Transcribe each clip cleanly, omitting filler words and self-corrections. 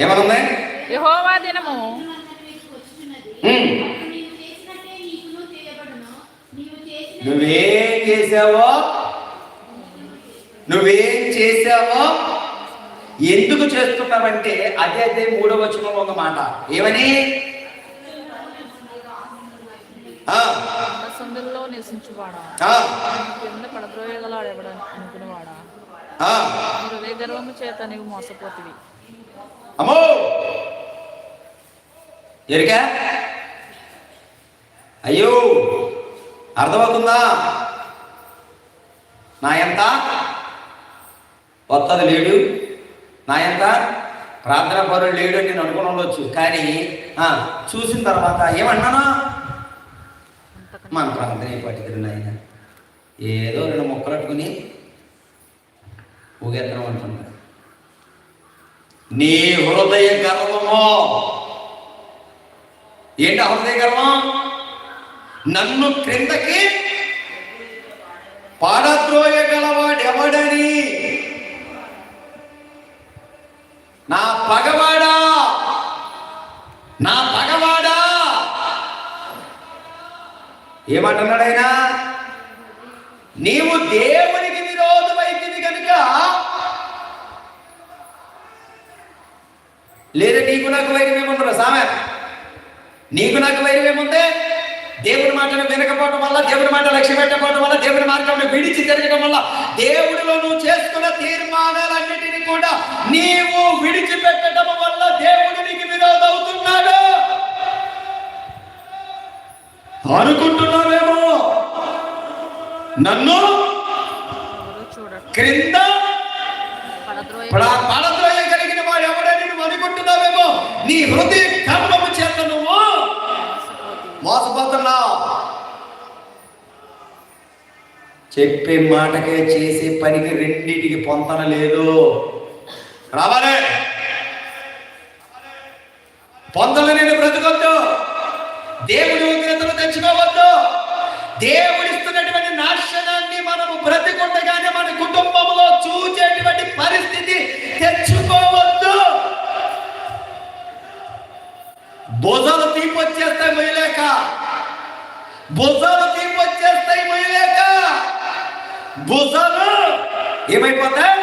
ఏమనుంది? యెహోవా దినము నువ్వేం చేసావో ఎందుకు చేస్తున్నావంటే అదే 3వ వచనంలో ఉన్న మాట. ఏమని? సందుల్లో నివసించువాడా, కింద పడద్రోయగలాడు అనుకునేవాడా, హృదయ గర్వము చేత నీవు మోసపోతివి. అమ్మో ఎరికా? అయ్యో అర్థమవుతుందా? నా ఎంత వత్తది లేడు, నా ఎంత ప్రార్థన పరుడు లేడు అని నేను అనుకుని ఉండొచ్చు. కానీ చూసిన తర్వాత ఏమన్నాను? మన ప్రార్థన పట్టిద్దరు నాయన ఏదో 2 మొక్కలు అట్టుకుని ఊగెత్తనం అంటున్నా. నీ హృదయ గర్వమో ఏంటి? హృదయ గర్వం నన్ను క్రిందకి పాడద్రోయగలవాడెవడని, నా పగవాడా ఏమంటున్నాడు ఆయన? నీవు దేవునికి విరోధమైతివి కనుక, లేదా నీకు నాకు వైరం ఏముంటారు సామె? నీకు నాకు వైరం ఏముంది? దేవుని మాటను వినకపోవడం వల్ల, దేవుని మాట లక్ష్య పెట్టకపోవడం వల్ల, దేవుని మార్గంలో విడిచి తిరగడం వల్ల, దేవుడిలో నువ్వు చేసుకున్న తీర్మానాలన్నిటినీ కూడా నీవు విడిచిపెట్టడం వల్ల దేవుడు నీకు విరోధం అవుతున్నాడు అనుకుంటున్నావేమో. నన్ను క్రింద పడద్రోయ కలిగిన వాడు ఎవడని నువ్వు అనుకుంటున్నావేమో. నీ హృదయ గర్వము చేత నువ్వు మోసపోతున్నావు. చెప్పే మాటకే చేసే పనికి రెండింటికి పొంతన లేదు. రావాలి పొంతన నేను బ్రతకొద్దు, దేవుడి ఉగ్రతను తెచ్చుకోవద్దు. దేవుడిస్తున్నటువంటి నాశనాన్ని మనము బ్రతికుండగానే మన కుటుంబంలో చూచేటువంటి పరిస్థితి తెచ్చుకోవద్దు. భుజాలు తీపొచ్చేస్తాయి మొయ్యలేక, భుజాలు ఏమైపోతాయి?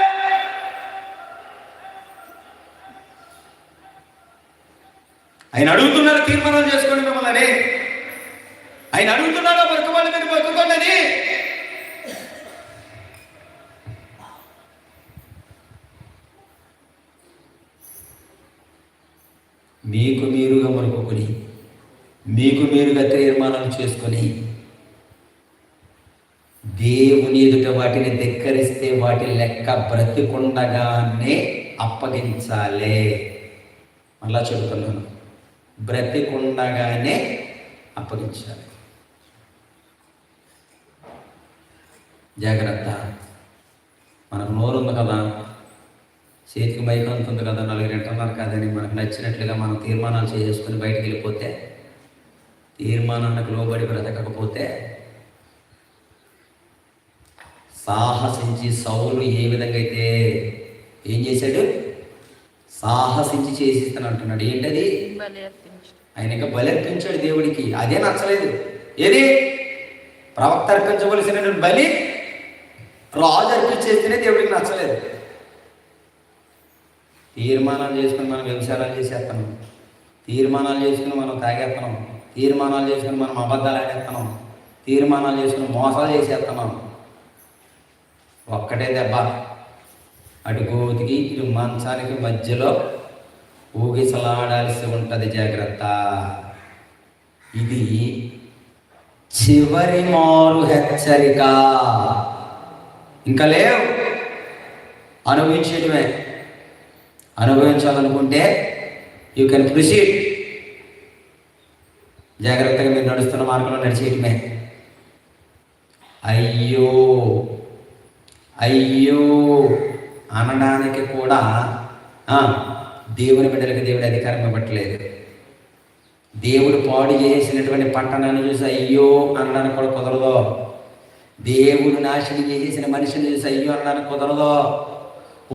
ఆయన అడుగుతున్నారు తీర్మానం చేసుకోండి మిమ్మల్ని, ఆయన అడుగుతున్నాడు బతుకోవాలి మీరు బతుకోండి. మీకు మీరుగా మరొకని, మీకు మీరుగా తీర్మానం చేసుకొని దేవుని ఎదుట వాటిని ధిక్కరిస్తే వాటి లెక్క బ్రతికుండగానే అప్పగించాలే. మళ్ళా చెబుతున్నాను, బ్రతికుండగానే అప్పగించాలి. జాగ్రత్త. మనకు నోరు ఉంది కదా, చేతికి మైక్ ఉంటుంది కదా, 4 వింటున్నారు కదని మనకు నచ్చినట్లుగా మనం తీర్మానాలు చేసుకుని బయటికి వెళ్ళిపోతే, తీర్మానానికి లోబడి బ్రతకకపోతే, సాహసించి సౌలు ఏ విధంగా అయితే ఏం చేశాడు? సాహసించి చేసిస్తాను అంటున్నాడు. ఏంటది? ఆయన ఇంకా బలి అర్పించాడు దేవుడికి. అదే నచ్చలేదు. ఏది? ప్రవక్త అర్పించవలసిన బలి రాజు అర్పించేస్తేనే దేవుడికి నచ్చలేదు. తీర్మానాలు చేసుకుని మనం వ్యభిచారాలు చేసేస్తున్నాం, తీర్మానాలు చేసుకుని మనం తాగేస్తున్నాం, తీర్మానాలు చేసుకుని మనం అబద్ధాలు ఆడేస్తున్నాం, తీర్మానాలు చేసుకుని మోసాలు చేసేస్తున్నాం. ఒక్కటే దెబ్బ, అటు గోతికి ఇటు మంచానికి మధ్యలో ఊగిసలాడాల్సి ఉంటుంది. జాగ్రత్త. ఇది చివరి మారు హెచ్చరిక. ఇంకా లేవు, అనుభవించడమే. అనుభవించాలనుకుంటే యూ కెన్ ప్రొసీడ్. జాగ్రత్తగా మీరు నడుస్తున్న మార్గంలో నడిచేయటమే. అయ్యో అయ్యో అనడానికి కూడా దేవుని బిడ్డలకి దేవుడి అధికారం ఇవ్వట్లేదు. దేవుడు పాడు చేసినటువంటి పట్టణాన్ని చూసి అయ్యో అనడానికి కూడా కుదరదు. దేవుడు నాశనం చేసిన మనిషిని చూసి అయ్యో అనడానికి కుదరదు.